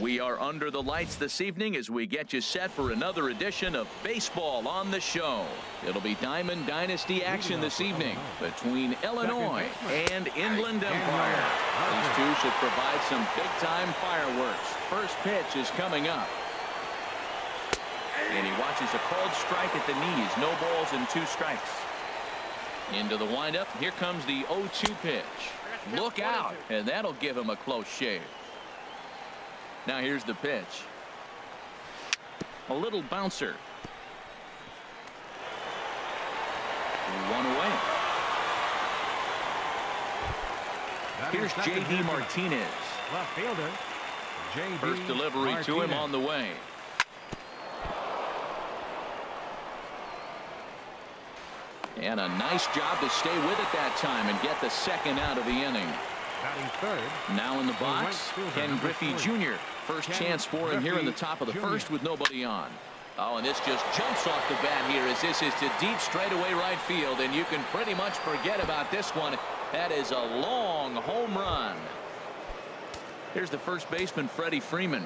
We are under the lights this evening as we get you set for another edition of Baseball on the Show. It'll be Diamond Dynasty action this evening between Illinois and Inland Empire. These two should provide some big-time fireworks. First pitch is coming up. And he watches a called strike at the knees. No balls and 2 strikes. Into the windup. Here comes the 0-2 pitch. Look out, and that'll give him a close shave. Now here's the pitch. A little bouncer. 1 away. Here's J.D. Martinez. Left fielder. J.D. First delivery to him on the way. And a nice job to stay with it that time and get the second out of the inning. Batting third. Now in the box, Ken Griffey Jr. First chance for him here in the top of the first with nobody on. Oh, and this just jumps off the bat here as this is to deep straightaway right field, and you can pretty much forget about this one. That is a long home run. Here's the first baseman, Freddie Freeman.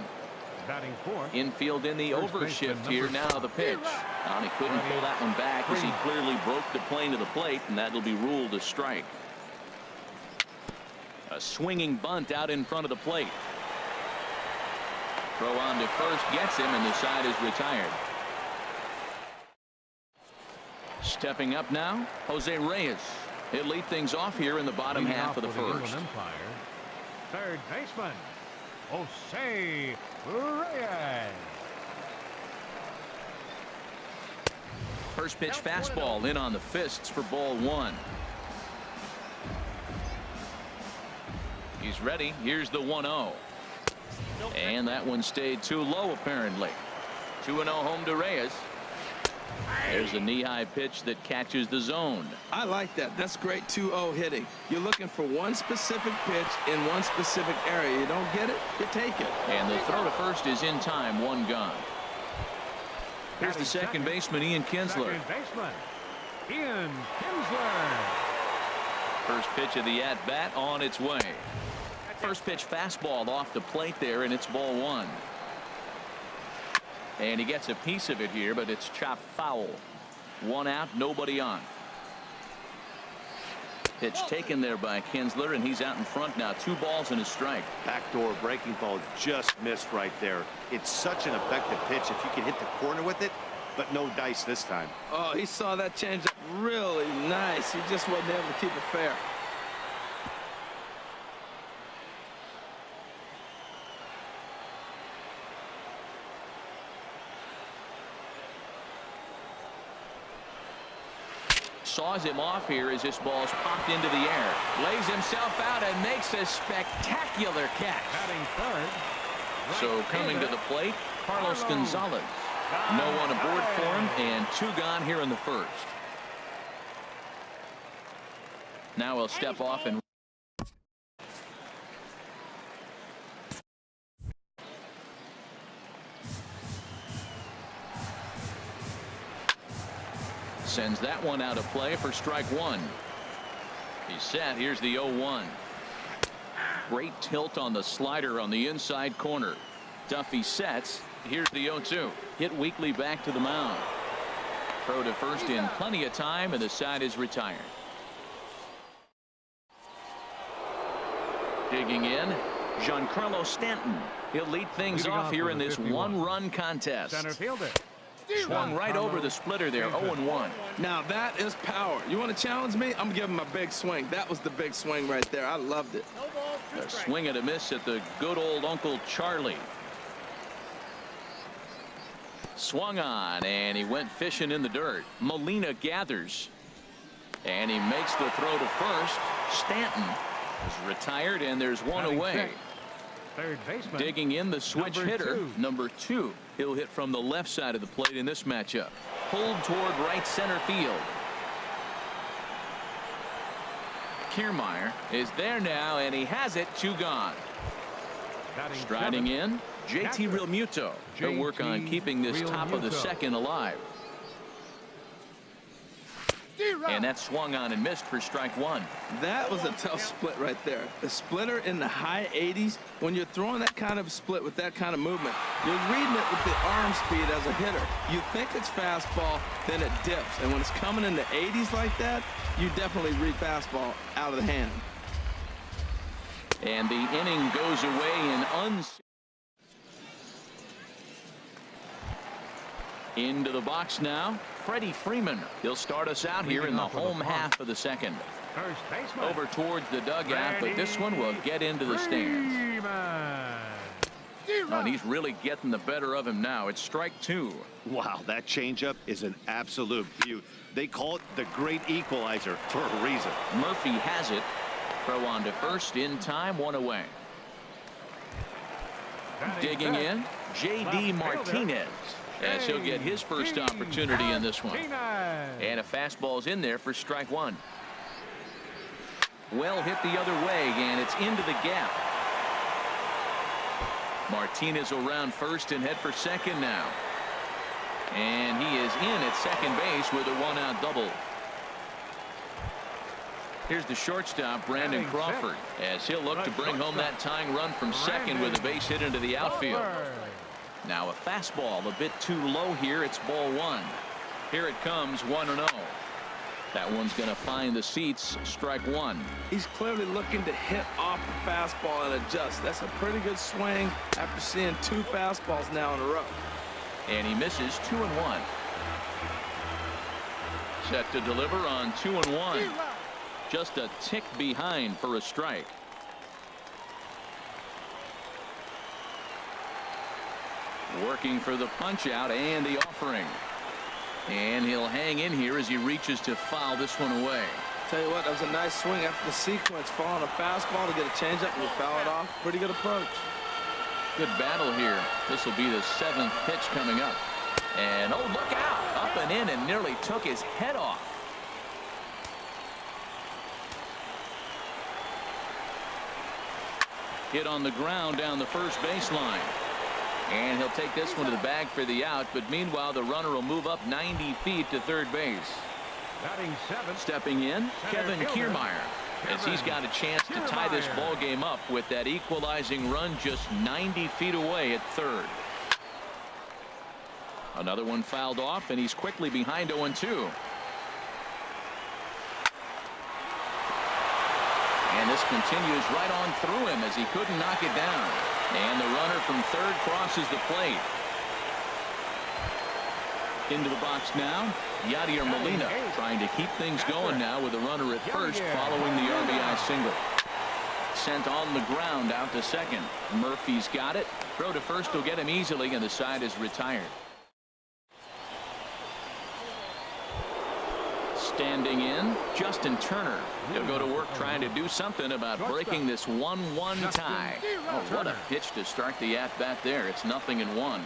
Batting fourth. Infield in the overshift here. Now the pitch. Oh, he couldn't pull that one back as he clearly broke the plane to the plate, and that'll be ruled a strike. A swinging bunt out in front of the plate. Throw on to first gets him, and the side is retired. Stepping up now, Jose Reyes. He'll lead things off here in the bottom half of the first. Third baseman, Jose Reyes. First pitch fastball in on the fists for ball 1. He's ready. Here's the 1-0. And that one stayed too low apparently. 2-0 home to Reyes. There's a knee-high pitch that catches the zone. I like that. That's great 2-0 hitting. You're looking for one specific pitch in one specific area. You don't get it, you take it. And the throw to first is in time. 1 gone. Here's the second baseman, Ian Kinsler. Second baseman, Ian Kinsler. First pitch of the at-bat on its way. First pitch fastball off the plate there, and it's ball 1. And he gets a piece of it here, but it's chopped foul. 1 out, nobody on. Pitch taken there by Kinsler, and he's out in front now. 2 balls and a strike. Backdoor breaking ball just missed right there. It's such an effective pitch if you can hit the corner with it, but no dice this time. Oh, he saw that changeup really nice. He just wasn't able to keep it fair. Saws him off here as this ball's popped into the air. Lays himself out and makes a spectacular catch. Batting third. So coming to the plate, Carlos Gonzalez. No one aboard for him, and 2 gone here in the first. Now he'll step off and sends that one out of play for strike 1. He's set. Here's the 0-1. Great tilt on the slider on the inside corner. Duffy sets. Here's the 0-2. Hit weakly back to the mound. Throw to first in plenty of time, and the side is retired. Digging in, Giancarlo Stanton. He'll lead things off here in this 1-run contest. Center fielder. Swung right over the splitter there. 0-1. Now that is power. You want to challenge me? I'm giving him a big swing. That was the big swing right there. I loved it. A swing and a miss at the good old Uncle Charlie. Swung on, and he went fishing in the dirt. Molina gathers, and he makes the throw to first. Stanton is retired, and there's 1 away. Third baseman. Digging in, the switch hitter, number 2. He'll hit from the left side of the plate in this matchup. Pulled toward right center field. Kiermaier is there now, and he has it. 2 gone. Striding in, JT Realmuto. He'll work on keeping this top of the second alive. And that swung on and missed for strike one. That was a tough split right there. The splitter in the high 80s, when you're throwing that kind of split with that kind of movement, you're reading it with the arm speed as a hitter. You think it's fastball, then it dips. And when it's coming in the 80s like that, you definitely read fastball out of the hand. And the inning goes away in into the box now, Freddie Freeman. He'll start us out here in the home half of the second. First baseman. Over towards the dugout, but this one will get into the stands. Oh, and he's really getting the better of him now. It's strike two. Wow, that changeup is an absolute beaut. They call it the great equalizer for a reason. Murphy has it. Throw on to first in time, one away. Digging in, J.D. Martinez, as he'll get his first opportunity in this one. And a fastball's in there for strike one. Well hit the other way, and it's into the gap. Martinez will round first and head for second now. And he is in at second base with a one-out double. Here's the shortstop, Brandon Crawford, as he'll look to bring home that tying run from second with a base hit into the outfield. Now a fastball a bit too low here. It's ball one. Here it comes, 1-0. That one's going to find the seats. Strike one. He's clearly looking to hit off the fastball and adjust. That's a pretty good swing after seeing two fastballs now in a row. And he misses 2-1. Set to deliver on 2-1. Just a tick behind for a strike. Working for the punch out and the offering. And he'll hang in here as he reaches to foul this one away. Tell you what, that was a nice swing after the sequence. Following a fastball to get a changeup and you foul it off. Pretty good approach. Good battle here. This will be the seventh pitch coming up. And oh, look out. Up and in and nearly took his head off. Hit on the ground down the first baseline. And he'll take this one to the bag for the out, but meanwhile the runner will move up 90 feet to third base. Batting seventh. Stepping in, Kevin Kiermaier, as he's got a chance to tie this ball game up with that equalizing run just 90 feet away at third. Another one fouled off, and he's quickly behind 0-2. And this continues right on through him as he couldn't knock it down. And the runner from third crosses the plate. Into the box now, Yadier Molina trying to keep things going now with a runner at first following the RBI single. Sent on the ground out to second. Murphy's got it. Throw to first will get him easily, and the side is retired. Standing in, Justin Turner. He'll go to work trying to do something about breaking this 1-1 tie. Oh, what a pitch to start the at-bat there. It's 0-1.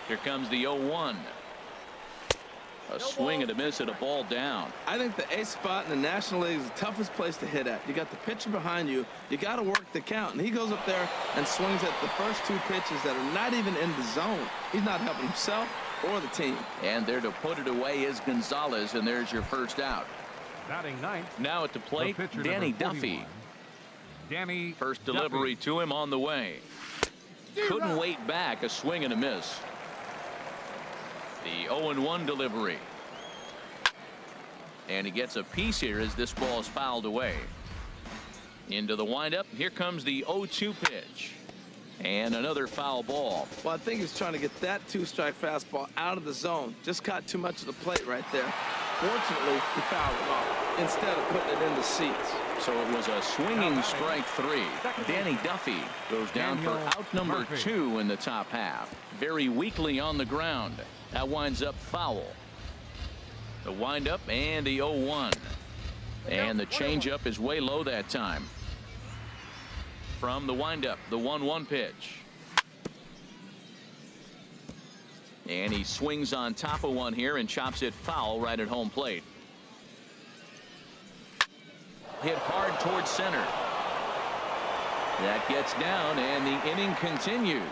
Here comes the 0-1. A swing and a miss at a ball down. I think the ace spot in the National League is the toughest place to hit at. You got the pitcher behind you. You got to work the count. And he goes up there and swings at the first two pitches that are not even in the zone. He's not helping himself or the team. And there to put it away is Gonzalez, and there's your first out. Batting ninth. Now at the plate, Danny Duffy. First delivery to him on the way. Couldn't wait back. A swing and a miss. The 0-1 delivery. And he gets a piece here as this ball is fouled away. Into the windup. Here comes the 0-2 pitch. And another foul ball. Well, I think he's trying to get that two-strike fastball out of the zone. Just caught too much of the plate right there. Fortunately, he fouled it off instead of putting it in the seats. So it was a swinging strike three. Danny Duffy goes down for out number 2 in the top half. Very weakly on the ground. That winds up foul. The windup and the 0-1. And the changeup is way low that time. From the windup, the 1-1 pitch. And he swings on top of one here and chops it foul right at home plate. Hit hard towards center. That gets down, and the inning continues.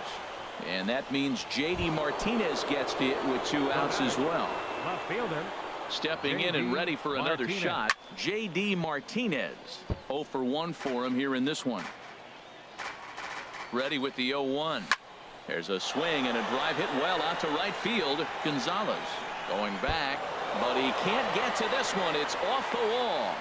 And that means J.D. Martinez gets it with 2 outs as well. Left fielder, Stepping in and ready for another shot, J.D. Martinez. 0 for 1 for him here in this one. Ready with the 0-1. There's a swing and a drive hit well out to right field. Gonzalez going back, but he can't get to this one. It's off the wall.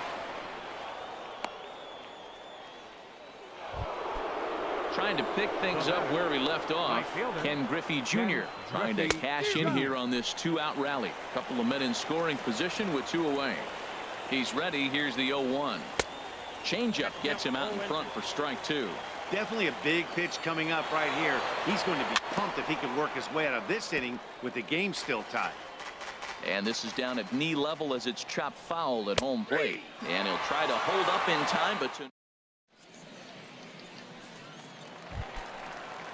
Trying to pick things up where he left off. Ken Griffey Jr. trying to cash in here on this 2-out rally. Couple of men in scoring position with 2 away. He's ready. Here's the 0-1. Changeup gets him out in front for strike 2. Definitely a big pitch coming up right here. He's going to be pumped if he can work his way out of this inning with the game still tied. And this is down at knee level as it's chopped foul at home plate. And he'll try to hold up in time, but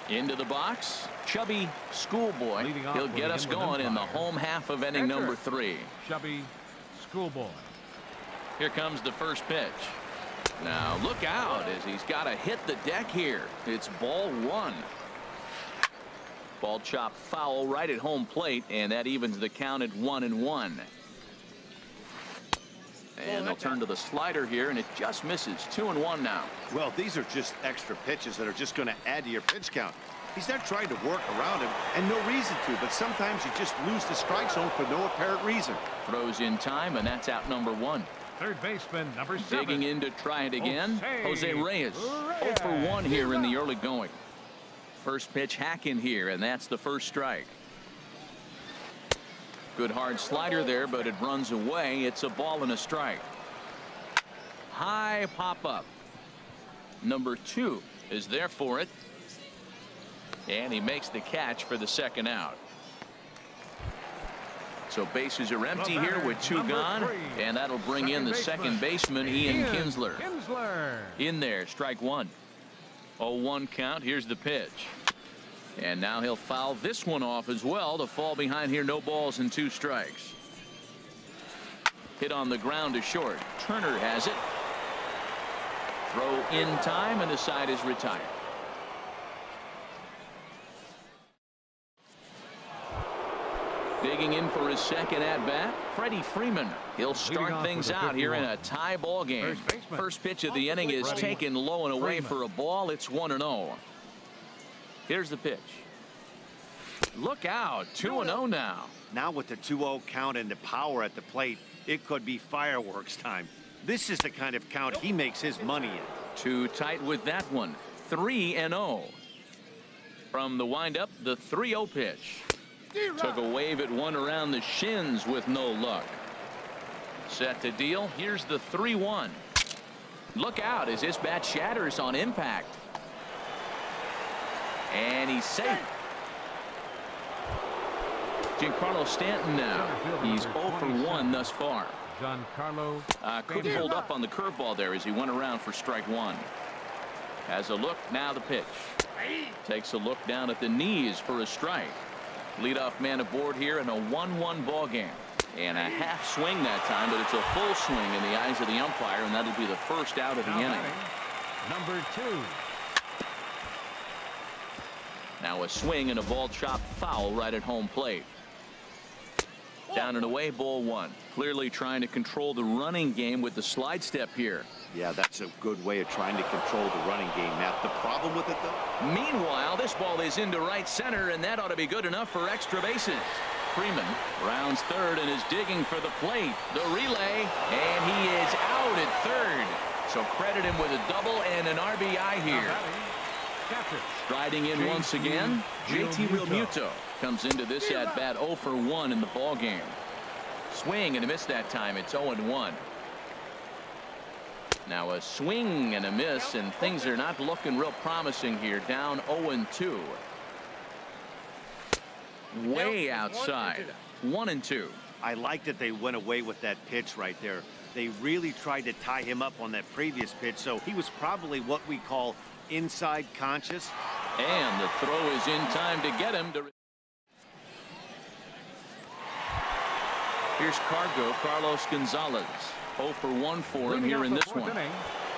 into the box, chubby schoolboy. He'll get us going in the home half of inning number 3. Chubby schoolboy. Here comes the first pitch. Now look out as he's got to hit the deck here. It's ball 1. Ball chopped foul right at home plate, and that evens the count at 1-1. And they'll turn to the slider here, and it just misses. 2-1 now. Well, these are just extra pitches that are just going to add to your pitch count. He's not trying to work around him, and no reason to, but sometimes you just lose the strike zone for no apparent reason. Throws in time, and that's out number 1. Third baseman, number 7. Digging in to try it again. Jose Reyes. 0 for 1 here in the early going. First pitch hack in here, and that's the first strike. Good hard slider there, but it runs away. It's a ball and a strike. High pop up. Number 2 is there for it. And he makes the catch for the second out. So bases are empty here with 2 gone. And that'll bring in the second baseman, Ian Kinsler. In there, strike 1. 0-1 count. Here's the pitch. And now he'll foul this one off as well to fall behind here. No balls and 2 strikes. Hit on the ground to short. Turner has it. Throw in time, and the side is retired. Digging in for his second at bat, Freddie Freeman. He'll start things out here in a tie ball game. First pitch of the inning is taken low and away for a ball. It's 1-0. Here's the pitch. Look out. 2-0 now. Now with the 2-0 count and the power at the plate, it could be fireworks time. This is the kind of count he makes his money in. Too tight with that one. 3-0. From the windup, the 3-0 pitch. Took a wave at one around the shins with no luck. Set to deal. Here's the 3-1. Look out as this bat shatters on impact. And he's safe. Giancarlo Stanton now. He's 0 for 1 thus far. Giancarlo couldn't hold up on the curveball there as he went around for strike 1. Has a look. Now the pitch. Takes a look down at the knees for a strike. Leadoff man aboard here in a 1-1 ball game. And a half swing that time, but it's a full swing in the eyes of the umpire, and that'll be the first out of the inning. Number 2. Now a swing and a ball chopped foul right at home plate. Down and away, ball 1. Clearly trying to control the running game with the slide step here. Yeah, that's a good way of trying to control the running game, Matt. The problem with it, though? Meanwhile, this ball is into right center, and that ought to be good enough for extra bases. Freeman rounds third and is digging for the plate. The relay, and he is out at third. So credit him with a double and an RBI here. Striding in once again, JT Realmuto comes into this at bat 0 for 1 in the ball game. Swing and a miss that time. It's 0-1. Now a swing and a miss, and things are not looking real promising here. Down 0-2. Way outside. 1-2. I like that they went away with that pitch right there. They really tried to tie him up on that previous pitch, so he was probably what we call inside conscious. And the throw is in time to get him to. Here's Carlos Gonzalez. 0 for 1 for him here in this one.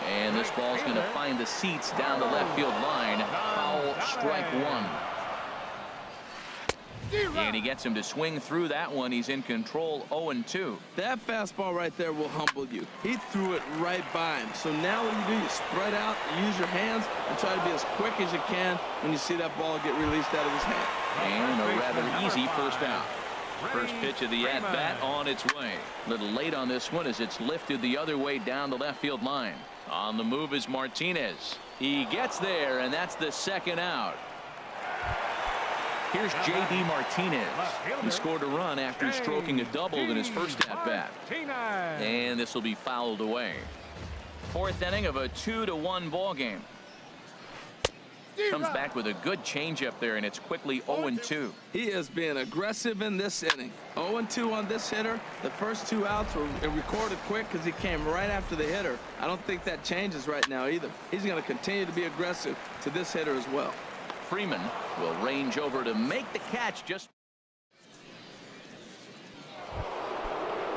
And this ball's going to find the seats down the left field line. Foul, strike 1. And he gets him to swing through that one. He's in control, 0-2. That fastball right there will humble you. He threw it right by him. So now what you do, you spread out, you use your hands, and try to be as quick as you can when you see that ball get released out of his hand. And a rather easy first out. First pitch of the at-bat on its way. A little late on this one as it's lifted the other way down the left field line. On the move is Martinez. He gets there, and that's the second out. Here's J.D. Martinez. He scored a run after stroking a double in his first at-bat. And this will be fouled away. Fourth inning of a 2-1 ball game. Comes back with a good changeup there, and it's quickly 0-2. He is being aggressive in this inning. 0-2 on this hitter. The first 2 outs were recorded quick because he came right after the hitter. I don't think that changes right now either. He's going to continue to be aggressive to this hitter as well. Freeman will range over to make the catch. Just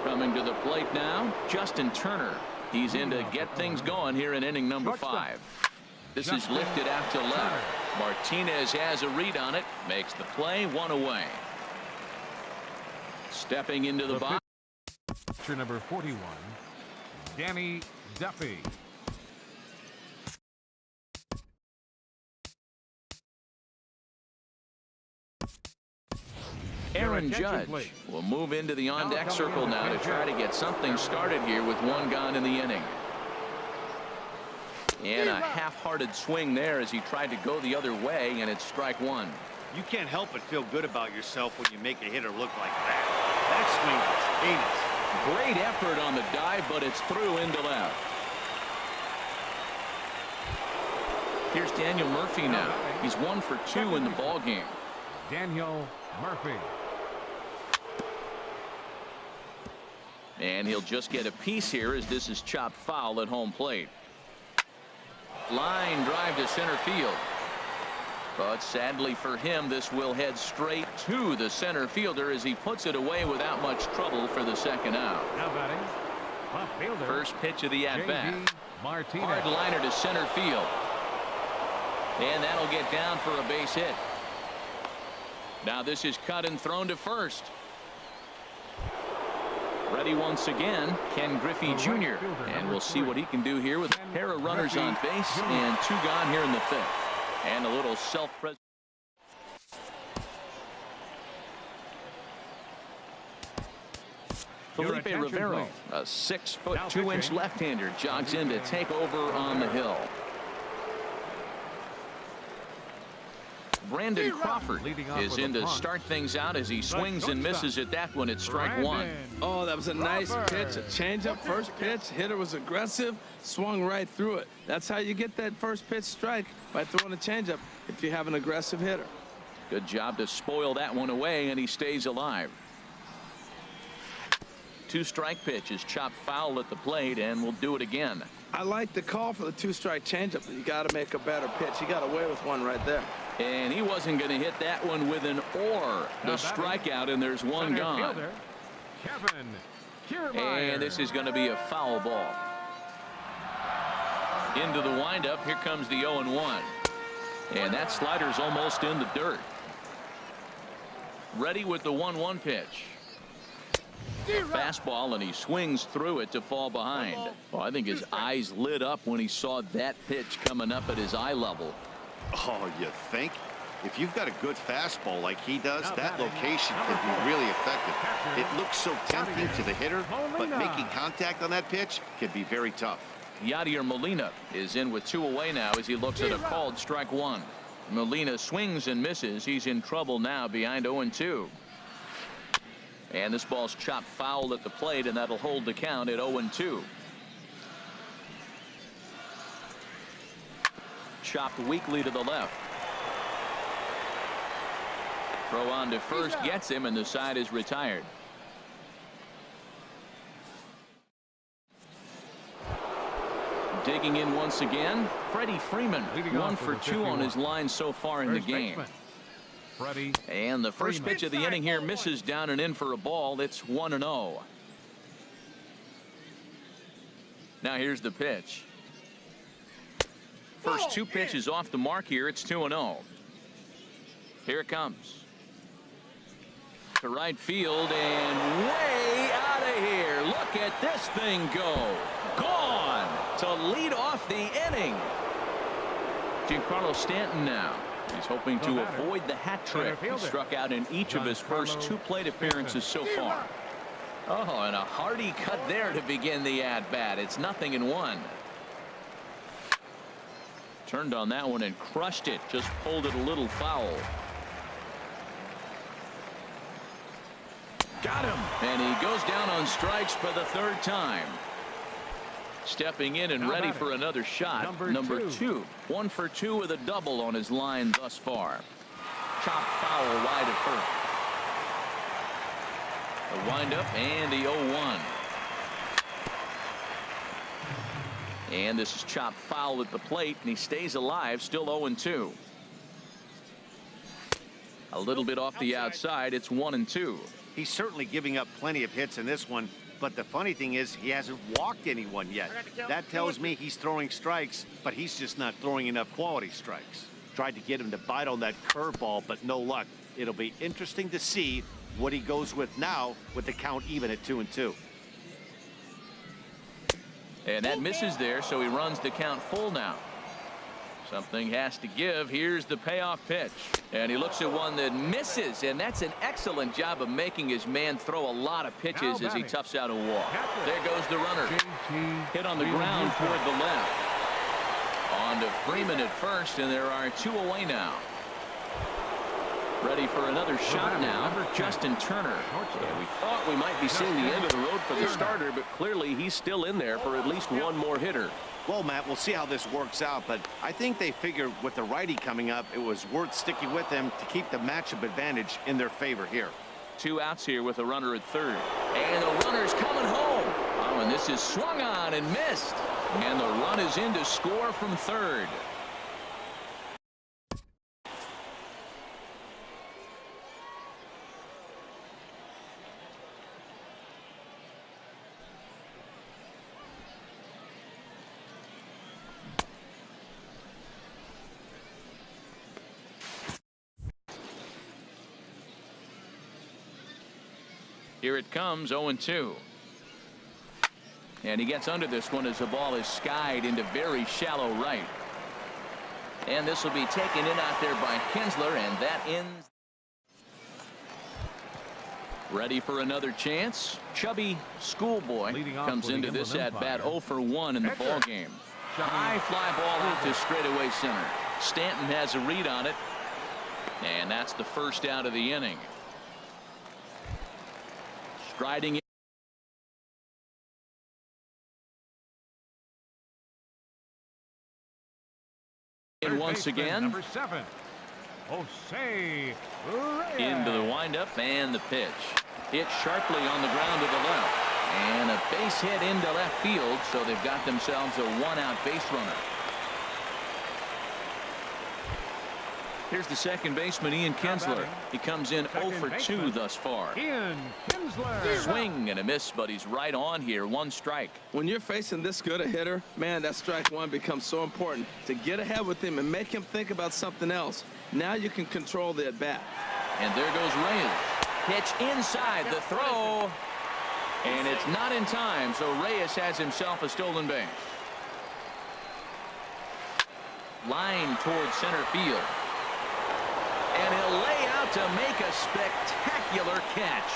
coming to the plate now, Justin Turner. He's in to get things going here in inning number 5. This is lifted out to left. Martinez has a read on it, makes the play, 1 away. Stepping into the box. Pitcher number 41, Danny Duffy. Aaron Judge will move into the on-deck circle now to try to get something started here with 1 gone in the inning. And a half-hearted swing there as he tried to go the other way, and it's strike 1. You can't help but feel good about yourself when you make a hitter look like that. That swing was heinous. Great effort on the dive, but it's through into left. Here's Daniel Murphy now. He's 1 for 2 in the ball game. Daniel Murphy. And he'll just get a piece here as this is chopped foul at home plate. Line drive to center field. But sadly for him, this will head straight to the center fielder as he puts it away without much trouble for the second out. Now batting, left fielder. First pitch of the at-bat. Martinez. Hard liner to center field. And that'll get down for a base hit. Now this is cut and thrown to first. Ready once again, Ken Griffey Jr. And we'll see what he can do here with a pair of runners on base and 2 gone here in the 5th. And a little self-preservation. Felipe Rivero, a 6'2" left-hander, jogs in to take over on the hill. Brandon Crawford is in to start things out as he swings and misses at that one at strike 1. Oh, that was a nice pitch. A changeup, first pitch. Hitter was aggressive, swung right through it. That's how you get that first pitch strike, by throwing a changeup if you have an aggressive hitter. Good job to spoil that one away, and he stays alive. 2-strike pitch is chopped foul at the plate, and we'll do it again. I like the call for the 2-strike changeup, but you got to make a better pitch. He got away with one right there. And he wasn't going to hit that one with an or. The strikeout, and there's 1 gone. And this is going to be a foul ball. Into the windup. Here comes the 0-1. And that slider's almost in the dirt. Ready with the 1-1 pitch. Fastball, and he swings through it to fall behind. Well, I think his eyes lit up when he saw that pitch coming up at his eye level. Oh, you think? If you've got a good fastball like he does, that location can be really effective. It looks so tempting to the hitter, but making contact on that pitch can be very tough. Yadier Molina is in with 2 away now as he looks at a called strike 1. Molina swings and misses. He's in trouble now behind 0-2. And this ball's chopped foul at the plate, and that'll hold the count at 0-2. Chopped weakly to the left. Throw on to first gets him, and the side is retired. Digging in once again, Freddie Freeman, 1 for 2 on his line so far in the game. And the first pitch of the inning here misses down and in for a ball. It's 1-0. Now here's the pitch. First 2 pitches off the mark here. It's 2-0. Here it comes. to right field and way out of here. Look at this thing go. Gone to lead off the inning. Giancarlo Stanton now. He's hoping to avoid the hat trick. He struck out in each of his first 2 plate appearances so far. Oh, and a hearty cut there to begin the at-bat. It's 0-1. Turned on that one and crushed it. Just pulled it a little foul. Got him. And he goes down on strikes for the 3rd time. Stepping in and ready for another shot. Number two. 1 for 2 with a double on his line thus far. Chopped foul wide of first. The windup and the 0-1. And this is chopped foul at the plate, and he stays alive, still 0-2. A little bit off the outside. It's 1-2. He's certainly giving up plenty of hits in this one, but the funny thing is he hasn't walked anyone yet. That tells me he's throwing strikes, but he's just not throwing enough quality strikes. Tried to get him to bite on that curveball, but no luck. It'll be interesting to see what he goes with now with the count even at 2-2. And that misses there, so he runs the count full now. Something has to give. Here's the payoff pitch. And he looks at one that misses, and that's an excellent job of making his man throw a lot of pitches as he toughs out a walk. There goes the runner. Hit on the ground toward the left. On to Freeman at first, and there are 2 away now. Ready for another shot now, Justin Turner. Yeah, we thought we might be seeing the end of the road for the starter, but clearly he's still in there for at least one more hitter. Well, Matt, we'll see how this works out, but I think they figured with the righty coming up, it was worth sticking with him to keep the matchup advantage in their favor here. 2 outs here with a runner at third. And the runner's coming home. Oh, and this is swung on and missed. And the run is in to score from third. Here it comes, 0-2. And he gets under this one as the ball is skied into very shallow right. And this will be taken in out there by Kinsler, and that ends. Ready for another chance. Chubby Schoolboy comes into this at bat 0 for 1 in the ball game. High fly ball out to straightaway center. Stanton has a read on it, and that's the first out of the inning. Striding in once again. Number 7, Jose Reyes. Into the windup and the pitch. Hit sharply on the ground to the left. And a base hit into left field, so they've got themselves a 1-out base runner. Here's the second baseman, Ian Kinsler. He comes in 0 for 2 thus far. Ian Kinsler. Swing and a miss, but he's right on here. 1 strike. When you're facing this good a hitter, man, that strike one becomes so important to get ahead with him and make him think about something else. Now you can control the at-bat. And there goes Reyes. Pitch inside the throw. And it's not in time, so Reyes has himself a stolen base. Line towards center field. And he'll lay out to make a spectacular catch.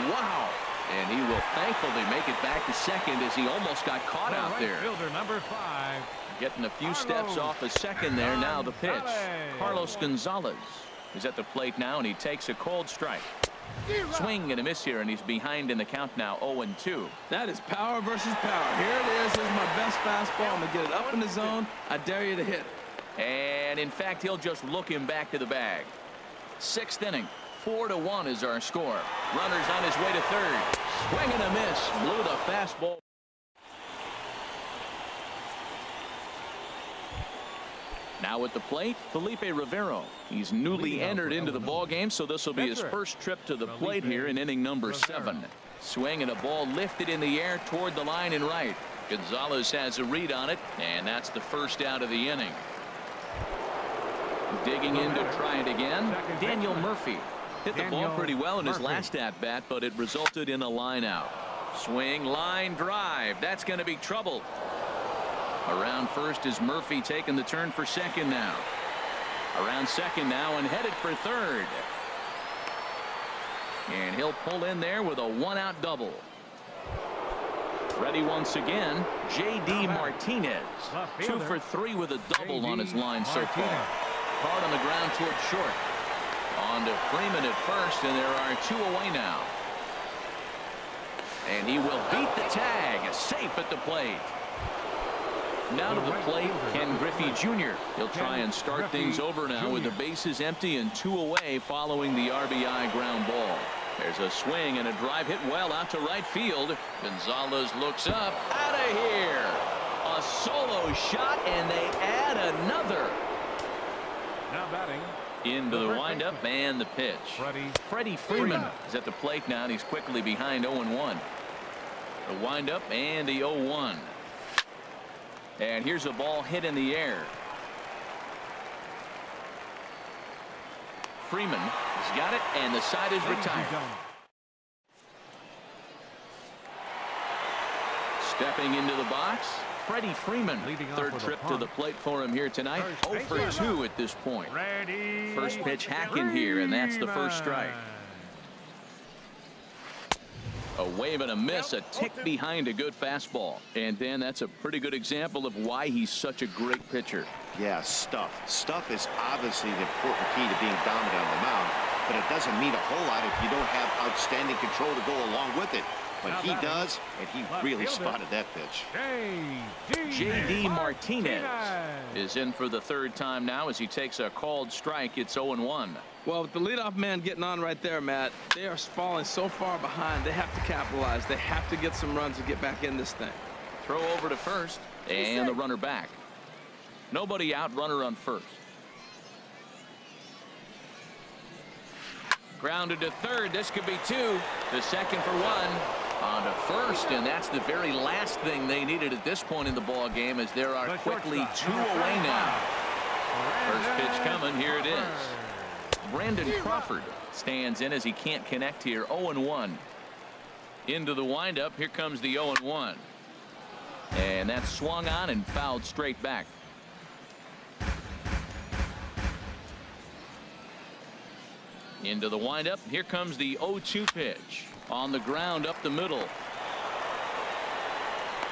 Wow. And he will thankfully make it back to second as he almost got caught out there. Fielder number 5. Getting a few steps off a second there. Now the pitch. Carlos Gonzalez is at the plate now, and he takes a cold strike. Swing and a miss here, and he's behind in the count now, 0-2. That is power versus power. Here it is. Here's my best fastball. I'm going to get it up in the zone. I dare you to hit it. And in fact, he'll just look him back to the bag. 6th inning. 4-1 is our score. Runner's on his way to third. Swing and a miss. Blew the fastball. Now at the plate, Felipe Rivero. He's newly entered into the ball game, so this will be his first trip to the plate here in inning number 7. Swing and a ball lifted in the air toward the line and right. Gonzalez has a read on it, and that's the first out of the inning. Digging in to try it again, Daniel Murphy. Hit the ball pretty well in his last at-bat, but it resulted in a line out. Swing, line drive. That's going to be trouble. Around first is Murphy taking the turn for second now. Around second now and headed for third. And he'll pull in there with a one-out double. Ready once again, J.D. Martinez. 2 for 3 with a double on his line so far. Hard on the ground towards short. On to Freeman at first, and there are 2 away now. And he will beat the tag. Safe at the plate. Now to the plate, Ken Griffey Jr. He'll try and start things over now with the bases empty and 2 away following the RBI ground ball. There's a swing and a drive hit well out to right field. Gonzalez looks up. Out of here. A solo shot, and they add another. Now batting. Into the windup and the pitch. Freddie Freeman is at the plate now, and he's quickly behind 0-1. The windup and the 0-1. And here's a ball hit in the air. Freeman has got it, and the side is retired. Stepping into the box, Freddie Freeman. Third trip to the plate for him here tonight. 0 for 2 at this point. First pitch hacking here, and that's the first strike. A wave and a miss, a tick behind a good fastball. And Dan, that's a pretty good example of why he's such a great pitcher. Yeah, stuff. Stuff is obviously the important key to being dominant on the mound, but it doesn't mean a whole lot if you don't have outstanding control to go along with it. But he does, and he really spotted that pitch. J.D. Martinez is in for the third time now as he takes a called strike. It's 0-1. Well, with the leadoff man getting on right there, Matt, they are falling so far behind. They have to capitalize. They have to get some runs to get back in this thing. Throw over to first, and the runner back. Nobody out, runner on first. Grounded to third. This could be 2. To second for 1. On to first, and that's the very last thing they needed at this point in the ball game, as there are quickly 2 away now. First pitch coming. Here it is. Brandon Crawford stands in as he can't connect here. 0-1. Into the windup. Here comes the 0-1. And that's swung on and fouled straight back. Into the windup. Here comes the 0-2 pitch. On the ground up the middle.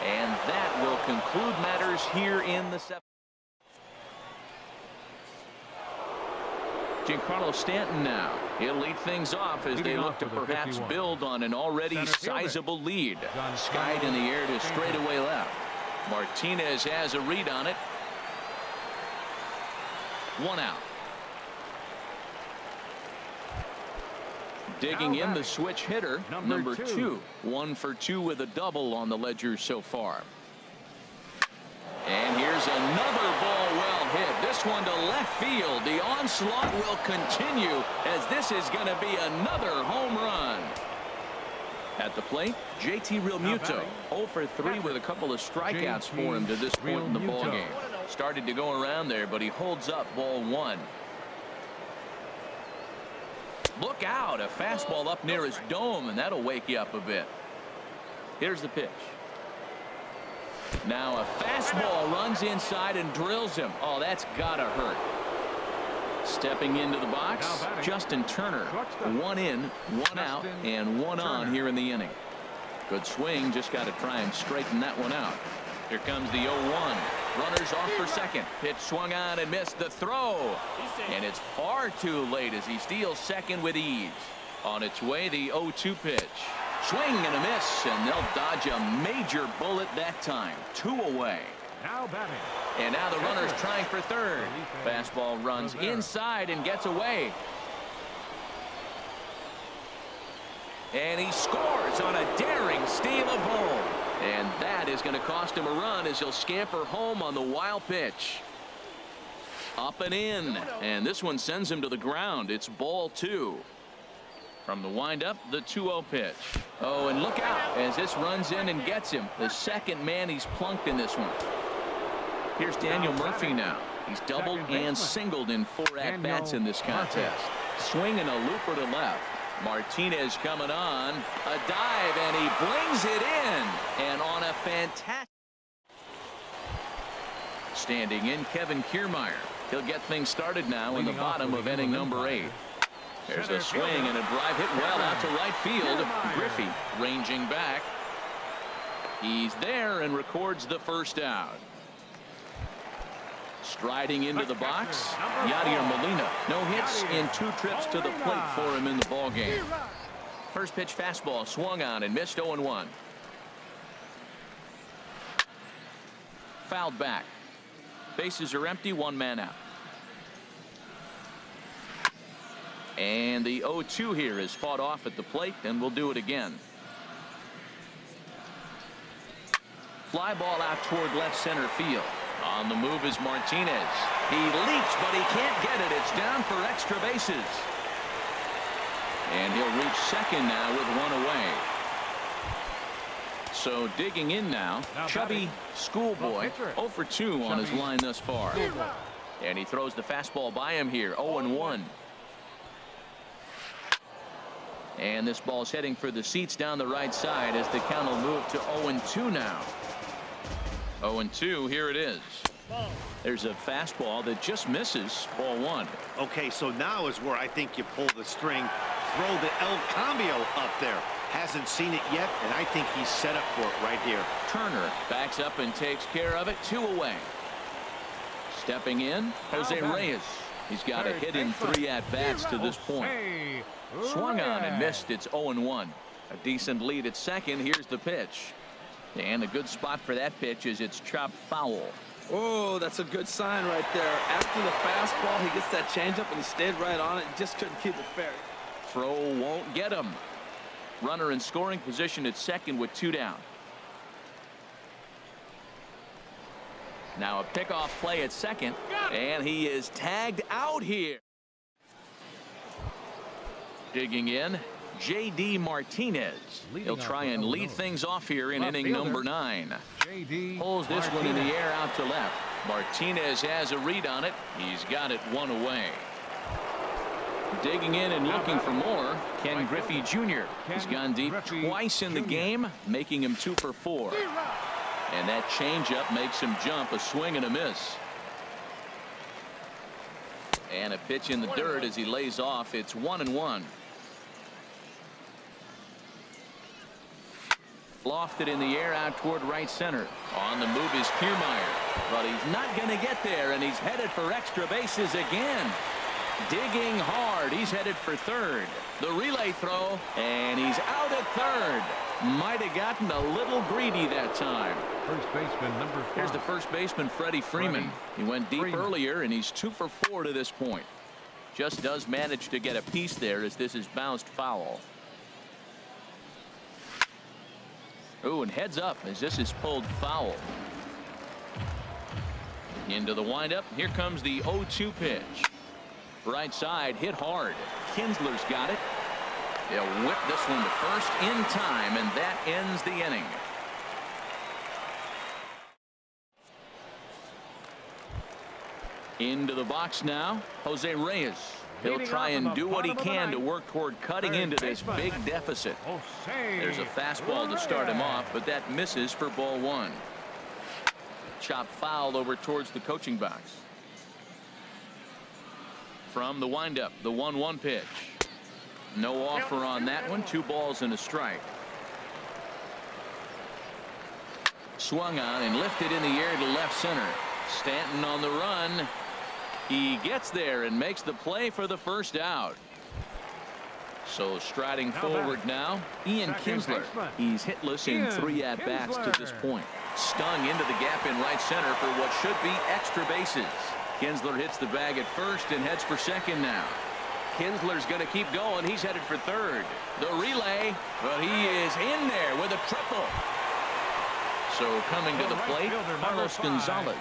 And that will conclude matters here in the 7th. Giancarlo Stanton now. He'll lead things off as they look to perhaps build on an already sizable lead. Skied in the air to straightaway left. Martinez has a read on it. 1 out. Digging in the switch hitter, number 2. 1 for 2 with a double on the ledger so far. And here's another ball well hit. This one to left field. The onslaught will continue as this is going to be another home run. At the plate, JT Realmuto. 0 for 3 with a couple of strikeouts for him to this point in the ball game. Started to go around there, but he holds up ball 1. Look out, a fastball up near his dome, and that'll wake you up a bit. Here's the pitch. Now a fastball runs inside and drills him. Oh, that's gotta hurt. Stepping into the box, Justin Turner. 1 in, 1 out, and 1 on here in the inning. Good swing, just got to try and straighten that one out. Here comes the 0-1. Runners off for second. Pitch swung on and missed the throw. And it's far too late as he steals second with ease. On its way, the 0-2 pitch. Swing and a miss, and they'll dodge a major bullet that time. 2 away. Now batting. And now the runner's trying for third. Fastball runs inside and gets away. And he scores on a daring steal of home. And that is going to cost him a run as he'll scamper home on the wild pitch. Up and in. And this one sends him to the ground. It's ball 2. From the windup, the 2-0 pitch. Oh, and look out as this runs in and gets him. The second man he's plunked in this one. Here's Daniel Murphy now. He's doubled and singled in 4 at-bats in this contest. Swing and a looper to left. Martinez coming on. A dive, and he brings it in. And on a fantastic. Standing in, Kevin Kiermaier. He'll get things started now in the bottom of inning number 8. There's a swing and a drive hit well out to right field. Griffey ranging back. He's there and records the first out. Striding into the box, Yadier Molina. No hits in 2 trips to the plate for him in the ballgame. First pitch fastball swung on and missed 0-1. Fouled back. Bases are empty, 1 man out. And the 0-2 here is fought off at the plate, and we'll do it again. Fly ball out toward left center field. On the move is Martinez. He leaps, but he can't get it. It's down for extra bases. And he'll reach second now with 1 away. So digging in now, chubby schoolboy, 0 for 2 on his line thus far. And he throws the fastball by him here, 0-1. And this ball's heading for the seats down the right side as the count will move to 0-2 now. 0-2, here it is. There's a fastball that just misses, ball 1. Okay, so now is where I think you pull the string, throw the El Cambio up there. Hasn't seen it yet, and I think he's set up for it right here. Turner backs up and takes care of it, 2 away. Stepping in, Jose Reyes. He's got a hit in 3 at-bats to this point. Swung on and missed. It's 0-1. A decent lead at second. Here's the pitch. And a good spot for that pitch is it's chopped foul. Oh, that's a good sign right there. After the fastball, he gets that changeup, and he stayed right on it. Just couldn't keep it fair. Throw won't get him. Runner in scoring position at second with 2 down. Now a pickoff play at second, and he is tagged out here. Digging in, J.D. Martinez. He'll try and lead things off here in inning number 9. Pulls this one in the air out to left. Martinez has a read on it. He's got it 1 away. Digging in and looking for more, Ken Griffey Jr. He's gone deep twice in the game, making him 2 for 4. And that changeup makes him jump, a swing and a miss. And a pitch in the dirt as he lays off. It's 1-1. Lofted in the air out toward right center. On the move is Kiermaier, but he's not going to get there, and he's headed for extra bases again. Digging hard. He's headed for third. The relay throw, and he's out at third. Might have gotten a little greedy that time. First baseman number 5. Here's the first baseman, Freddie Freeman. He went deep earlier, and he's 2 for 4 to this point. Just does manage to get a piece there as this is bounced foul. Ooh, and heads up as this is pulled foul. Into the windup. Here comes the 0-2 pitch. Right side, hit hard. Kinsler's got it. They'll whip this one to first in time, and that ends the inning. Into the box now, Jose Reyes. He'll try and do what he can to work toward cutting into this big deficit. There's a fastball to start him off, but that misses for ball 1. Chop foul over towards the coaching box. From the windup, the 1-1 pitch. No offer on that one. 2 balls and a strike. Swung on and lifted in the air to left center. Stanton on the run. He gets there and makes the play for the first out. So striding forward now, Ian Kinsler. He's hitless in 3 at-bats to this point. Stung into the gap in right center for what should be extra bases. Kinsler hits the bag at first and heads for second now. Kinsler's going to keep going. He's headed for third. The relay, but he is in there with a triple. So coming to the plate, Carlos Gonzalez.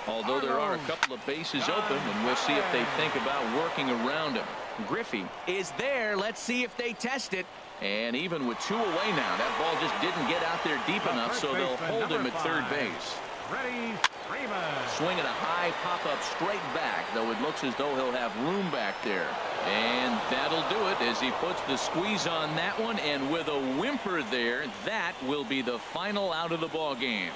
Although there are a couple of bases open, and we'll see if they think about working around him. Griffey is there. Let's see if they test it. And even with 2 away now, that ball just didn't get out there deep enough, so they'll hold him at third base. Swinging a high pop-up straight back, though it looks as though he'll have room back there. And that'll do it as he puts the squeeze on that one, and with a whimper there, that will be the final out of the ball game.